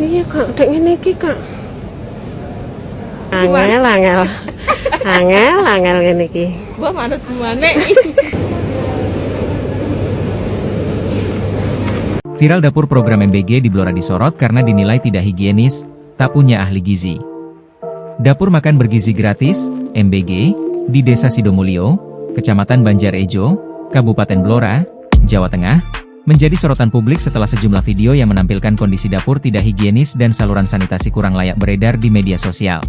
Iya Kak, dek ngene iki Kak. Angel ngene iki. Mbak manut gimana? Viral dapur program MBG di Blora disorot karena dinilai tidak higienis, tak punya ahli gizi. Dapur makan bergizi gratis, MBG, di Desa Sidomulyo, Kecamatan Banjarejo, Kabupaten Blora, Jawa Tengah, menjadi sorotan publik setelah sejumlah video yang menampilkan kondisi dapur tidak higienis dan saluran sanitasi kurang layak beredar di media sosial.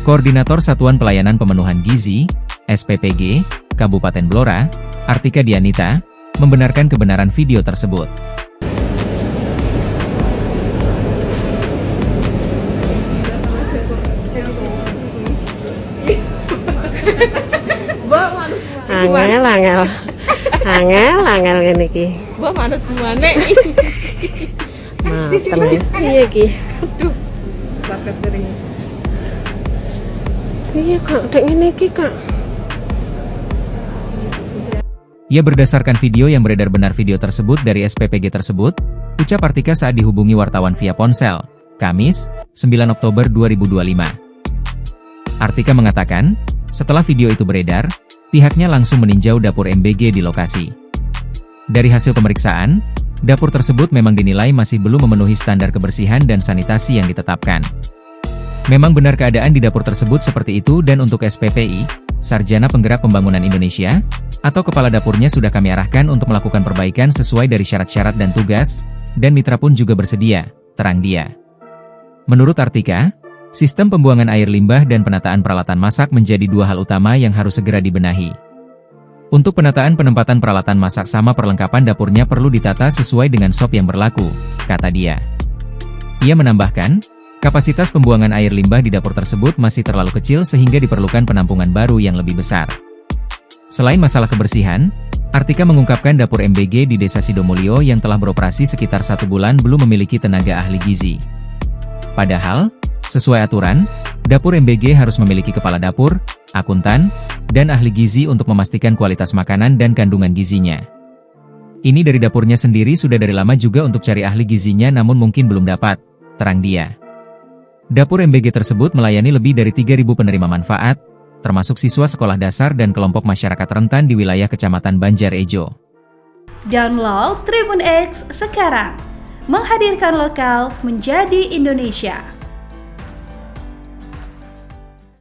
Koordinator Satuan Pelayanan Pemenuhan Gizi, SPPG, Kabupaten Blora, Artika Dianita, membenarkan kebenaran video tersebut. Mbak manut gimana? Angel ngene iki. Mbak manut gimana? Nah, tenang. Iya iki. Aduh, sakit kering. Iya Kak, dek ngene iki Kak. Ia berdasarkan video yang beredar benar video tersebut dari SPPG tersebut, ucap Artika saat dihubungi wartawan via ponsel, Kamis, 9 Oktober 2025. Artika mengatakan, setelah video itu beredar, pihaknya langsung meninjau dapur MBG di lokasi. Dari hasil pemeriksaan, dapur tersebut memang dinilai masih belum memenuhi standar kebersihan dan sanitasi yang ditetapkan. Memang benar keadaan di dapur tersebut seperti itu dan untuk SPPI, Sarjana Penggerak Pembangunan Indonesia, atau kepala dapurnya sudah kami arahkan untuk melakukan perbaikan sesuai dari syarat-syarat dan tugas, dan mitra pun juga bersedia, terang dia. Menurut Artika, sistem pembuangan air limbah dan penataan peralatan masak menjadi dua hal utama yang harus segera dibenahi. Untuk penataan penempatan peralatan masak sama perlengkapan dapurnya perlu ditata sesuai dengan SOP yang berlaku, kata dia. Ia menambahkan, kapasitas pembuangan air limbah di dapur tersebut masih terlalu kecil sehingga diperlukan penampungan baru yang lebih besar. Selain masalah kebersihan, Artika mengungkapkan dapur MBG di Desa Sidomulyo yang telah beroperasi sekitar 1 bulan belum memiliki tenaga ahli gizi. Padahal, sesuai aturan, dapur MBG harus memiliki kepala dapur, akuntan, dan ahli gizi untuk memastikan kualitas makanan dan kandungan gizinya. Ini dari dapurnya sendiri sudah dari lama juga untuk cari ahli gizinya namun mungkin belum dapat, terang dia. Dapur MBG tersebut melayani lebih dari 3.000 penerima manfaat, termasuk siswa sekolah dasar dan kelompok masyarakat rentan di wilayah Kecamatan Banjarejo. Download Tribun X sekarang, menghadirkan lokal menjadi Indonesia.